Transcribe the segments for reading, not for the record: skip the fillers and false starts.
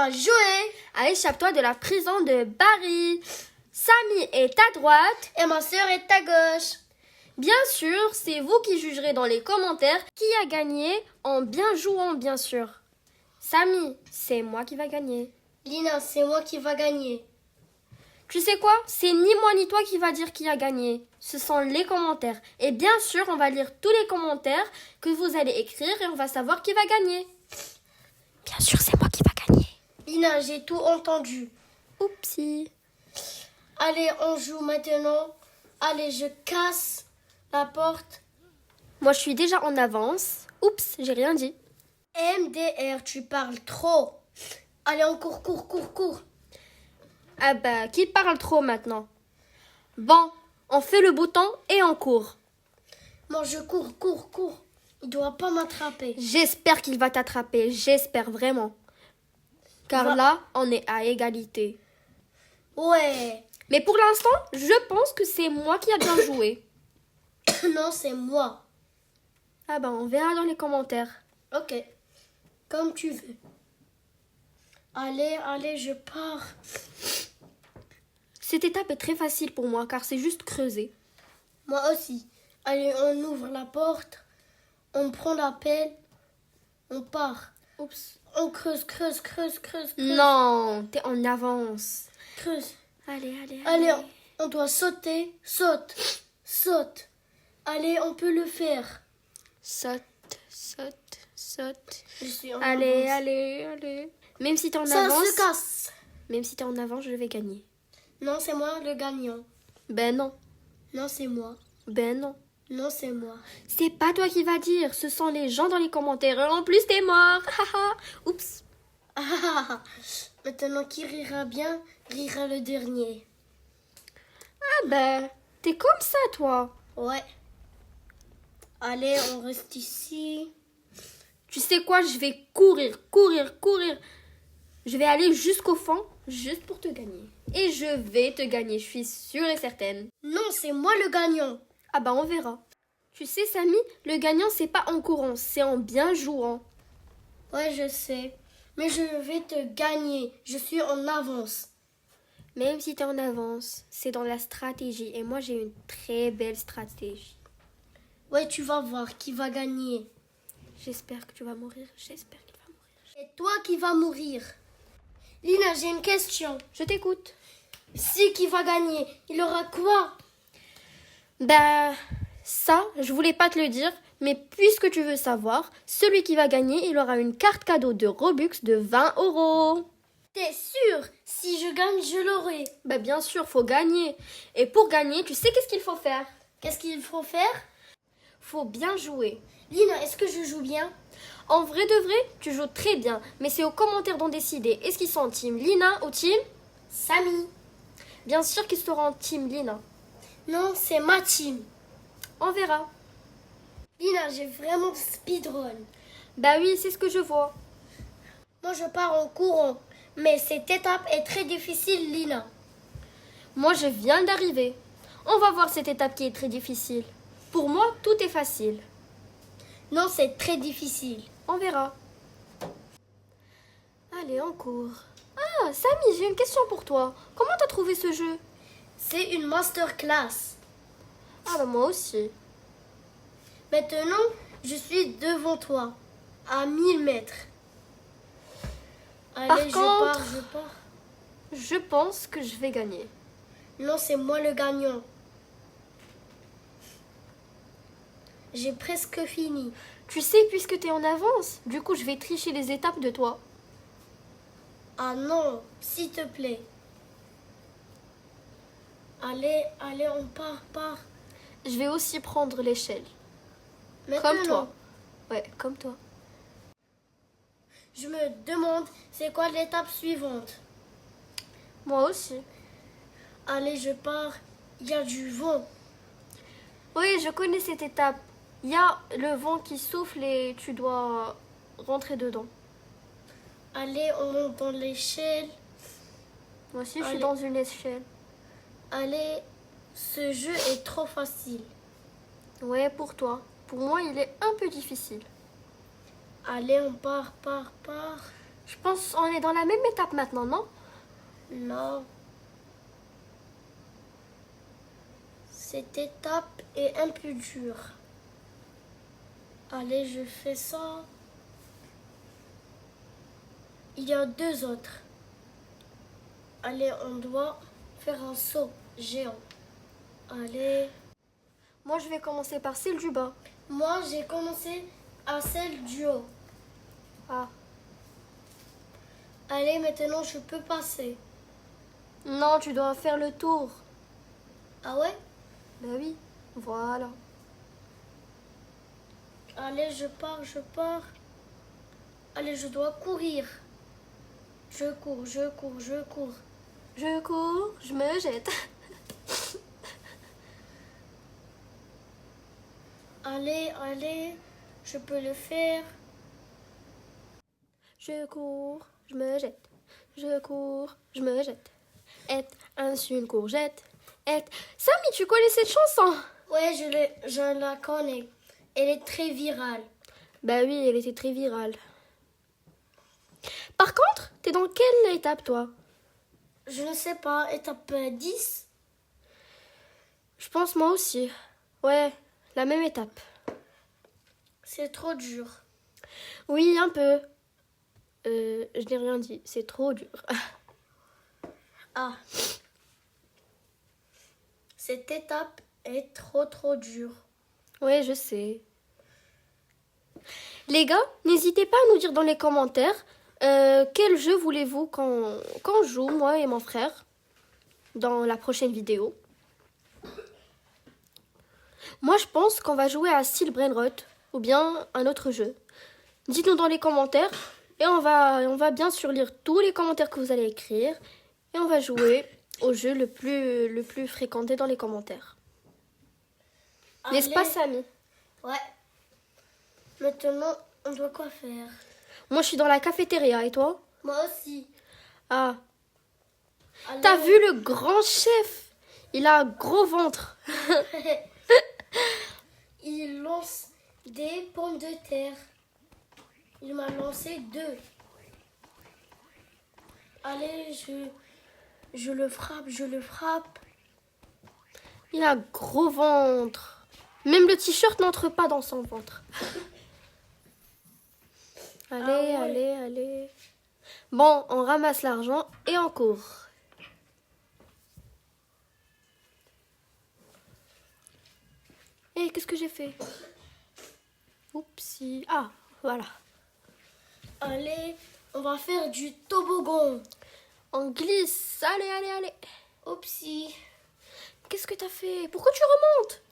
va jouer. à Échappe-toi de la prison de Barry. Samy est à droite. Et ma sœur est à gauche. Bien sûr, c'est vous qui jugerez dans les commentaires qui a gagné en bien jouant, bien sûr. Samy, c'est moi qui va gagner. Lina, c'est moi qui va gagner. Tu sais quoi? C'est ni moi ni toi qui va dire qui a gagné. Ce sont les commentaires. Et bien sûr, on va lire tous les commentaires que vous allez écrire et on va savoir qui va gagner. Bien sûr, c'est moi qui va gagner. Lina, j'ai tout entendu. Oupsie. Allez, on joue maintenant. Allez, je casse la porte. Moi, je suis déjà en avance. Oups, j'ai rien dit. MDR, tu parles trop. Allez, on court, cours, cours, cours. Ah bah, qui parle trop maintenant? Bon, on fait le bouton et on court. Moi, je cours, cours, cours. Il doit pas m'attraper. J'espère qu'il va t'attraper, j'espère vraiment. Car là, on est à égalité. Ouais. Mais pour l'instant, je pense que c'est moi qui a bien joué. Non, c'est moi. Ah bah, on verra dans les commentaires. Ok. Comme tu veux. Allez, allez, je pars. Cette étape est très facile pour moi car c'est juste creuser. Moi aussi. Allez, on ouvre la porte. On prend la pelle. On part. Oups. On creuse, creuse, creuse, creuse, creuse. Non, t'es en avance. Creuse. Allez, allez, Allez, allez. on doit sauter. Saute. Saute. Allez, on peut le faire. Saute, saute, saute. Je suis en Allez, avance. allez, allez. Même si t'es en Ça avance, se casse. même si t'es en avance, je vais gagner. Non, c'est moi le gagnant. Ben non, Non, c'est moi. ben non. Non, c'est moi. C'est pas toi qui va dire, ce sont les gens dans les commentaires. Et en plus, t'es mort. Haha. Oups. Ah, maintenant, qui rira bien, rira le dernier. Ah ben, t'es comme ça, toi. Ouais. Allez, on reste ici. Tu sais quoi, je vais courir, courir, courir. Je vais aller jusqu'au fond, juste pour te gagner. Et je vais te gagner, je suis sûre et certaine. Non, c'est moi le gagnant. Ah bah on verra. Tu sais, Samy, le gagnant, c'est pas en courant, c'est en bien jouant. Ouais, je sais. Mais je vais te gagner. Je suis en avance. Même si t'es en avance, c'est dans la stratégie. Et moi, j'ai une très belle stratégie. Ouais, tu vas voir qui va gagner. J'espère que tu vas mourir, j'espère qu'il va mourir. C'est toi qui vas mourir. Lina, j'ai une question. Je t'écoute. Si qui va gagner, il aura quoi? Ben, ça, je voulais pas te le dire, mais puisque tu veux savoir, celui qui va gagner, il aura une carte cadeau de Robux de 20 €. T'es sûr? Si je gagne, je l'aurai. Ben bien sûr, faut gagner. Et pour gagner, tu sais qu'est-ce qu'il faut faire? Qu'est-ce qu'il faut faire? Faut bien jouer. Lina, est-ce que je joue bien? En vrai de vrai, tu joues très bien, mais c'est aux commentaires d'en décider. Est-ce qu'ils sont team Lina ou team Samy. Bien sûr qu'ils seront team Lina. Non, c'est ma team. On verra. Lina, j'ai vraiment speedrun. Bah oui, c'est ce que je vois. Moi, je pars en courant. Mais cette étape est très difficile, Lina. Moi, je viens d'arriver. On va voir cette étape qui est très difficile. Pour moi, tout est facile. Non, c'est très difficile. On verra. Allez, on court. Ah, Samy, j'ai une question pour toi. Comment t'as trouvé ce jeu? C'est une masterclass. Ah bah moi aussi. Maintenant, je suis devant toi, à 1000 mètres. Allez, Par je pars, contre- je pars. Je pense que je vais gagner. Non, c'est moi le gagnant. J'ai presque fini. Tu sais, puisque t'es en avance, du coup, je vais tricher les étapes de toi. Ah non, s'il te plaît. Allez, allez, on part. Je vais aussi prendre l'échelle. Maintenant, Comme toi. Ouais, comme toi. je me demande, c'est quoi l'étape suivante? Moi aussi. Allez, je pars. Il y a du vent. Oui, je connais cette étape. Il y a le vent qui souffle et tu dois rentrer dedans. Allez, on monte dans l'échelle. Moi aussi, je suis Allez. dans une échelle. Allez, ce jeu est trop facile. Ouais, pour toi. Pour moi, il est un peu difficile. Allez, on part. Je pense qu'on est dans la même étape maintenant, non? Non. Cette étape est un peu dure. Allez, je fais ça. Il y a 2 autres. Allez, on doit faire un saut géant. Allez. Moi, je vais commencer par celle du bas. Moi, j'ai commencé à celle du haut. Ah. Allez, maintenant, je peux passer. Non, tu dois faire le tour. Ah ouais? Ben oui, voilà. Allez, je pars. Allez, je dois courir. Je cours. Je cours, je me jette. Allez, je peux le faire. Je cours, je me jette. Je cours, je me jette. Être une courgette. Samy, tu connais cette chanson? Ouais, je la connais. Elle est très virale. Bah oui, elle était très virale. Par contre, t'es dans quelle étape, toi? Je ne sais pas, étape 10? Je pense moi aussi. Ouais, la même étape. C'est trop dur. Oui, un peu. Je n'ai rien dit, c'est trop dur. Ah. Cette étape est trop dure. Ouais, je sais. Les gars, n'hésitez pas à nous dire dans les commentaires quel jeu voulez-vous qu'on joue, moi et mon frère, dans la prochaine vidéo. Moi, je pense qu'on va jouer à Steel Brainrot ou bien un autre jeu. Dites-nous dans les commentaires et on va bien sûr lire tous les commentaires que vous allez écrire et on va jouer au jeu le plus fréquenté dans les commentaires. N'est-ce pas, Samy? Ouais. Maintenant, on doit quoi faire? Moi, je suis dans la cafétéria et toi? Moi aussi. Ah, Allez. t'as vu le grand chef? Il a un gros ventre. Il lance des pommes de terre. Il m'a lancé 2. Allez, je le frappe. Il a un gros ventre. Même le t-shirt n'entre pas dans son ventre. Allez, Ah ouais. allez. Bon, on ramasse l'argent et on court. Et qu'est-ce que j'ai fait? Oupsie. Ah, voilà. Allez, on va faire du toboggan. On glisse. Allez. Oupsie. Qu'est-ce que t'as fait? Pourquoi tu remontes?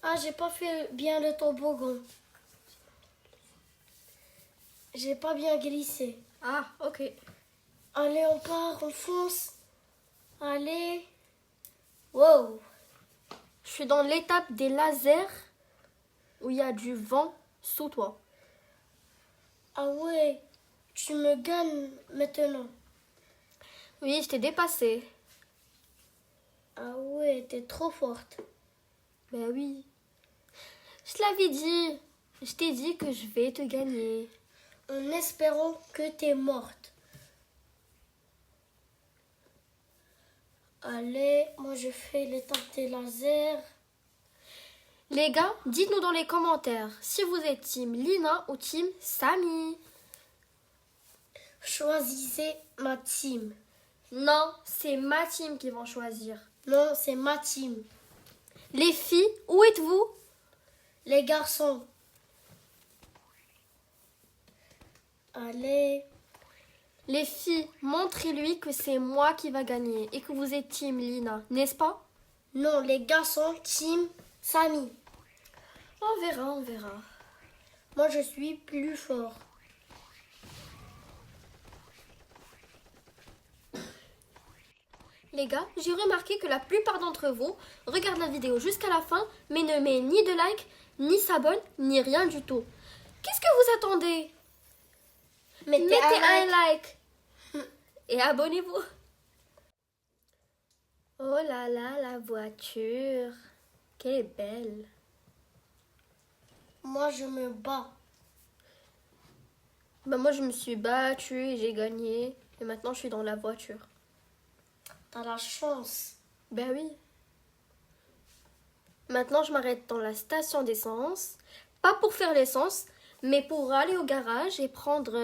Ah, j'ai pas fait bien le toboggan. J'ai pas bien glissé. Ah, ok. Allez, on part, on fonce. Allez. Wow. Je suis dans l'étape des lasers où il y a du vent sous toi. Ah ouais, tu me gagnes maintenant. Oui, je t'ai dépassé. Ah ouais, t'es trop forte. Ben oui. Je te l'avais dit. Je t'ai dit que je vais te gagner. En espérant que t'es morte. Allez, moi je fais l'étape des lasers. Les gars, dites-nous dans les commentaires si vous êtes team Lina ou team Samy. Choisissez ma team. Non, c'est ma team qui vont choisir. Non, c'est ma team. Les filles, où êtes-vous? Les garçons. Allez. Les filles, montrez-lui que c'est moi qui va gagner et que vous êtes team Lina, n'est-ce pas? Non, les garçons, team Samy. On verra. Moi je suis plus fort. Les gars, j'ai remarqué que la plupart d'entre vous regardent la vidéo jusqu'à la fin, mais ne met ni de like, ni s'abonne, ni rien du tout. Qu'est-ce que vous attendez? Mettez un like et abonnez-vous. Oh là là, la voiture. Qu'elle est belle. Moi je me bats. Bah moi je me suis battue et j'ai gagné. Et maintenant je suis dans la voiture. T'as la chance. Ben oui. Maintenant je m'arrête dans la station d'essence. Pas pour faire l'essence, mais pour aller au garage et prendre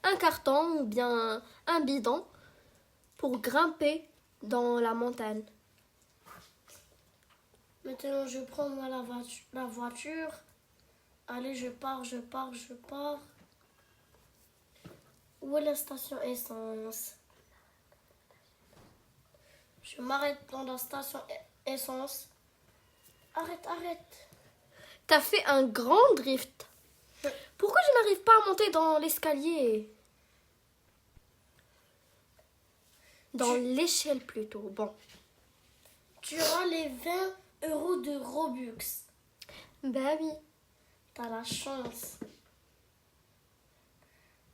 un carton ou bien un bidon pour grimper dans la montagne. Maintenant, je prends moi la voiture. Allez, je pars. Où est la station essence? Je m'arrête dans la station essence. Arrête. T'as fait un grand drift. Pourquoi je n'arrive pas à monter dans l'escalier? Dans l'échelle plutôt. Bon. Tu auras les 20 euros de Robux. Ben oui. T'as la chance.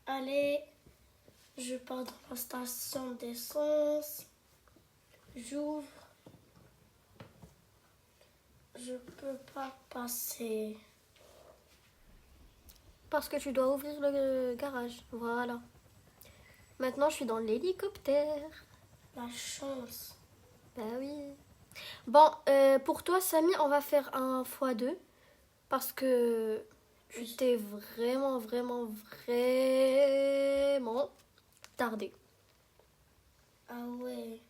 Allez, je pars dans la station d'essence. J'ouvre. Je peux pas passer. Parce que tu dois ouvrir le garage. Voilà. Maintenant, je suis dans l'hélicoptère. La chance. Ben oui. Bon, pour toi, Samy, on va faire un x2. Parce que tu t'es vraiment tardé. Ah ouais.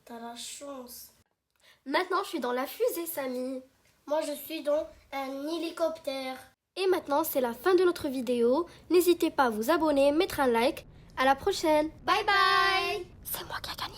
T'as la chance. Maintenant, je suis dans la fusée, Samy. Moi, je suis dans un hélicoptère. Et maintenant, c'est la fin de notre vidéo. N'hésitez pas à vous abonner, mettre un like. À la prochaine. Bye bye. C'est moi qui ai gagné.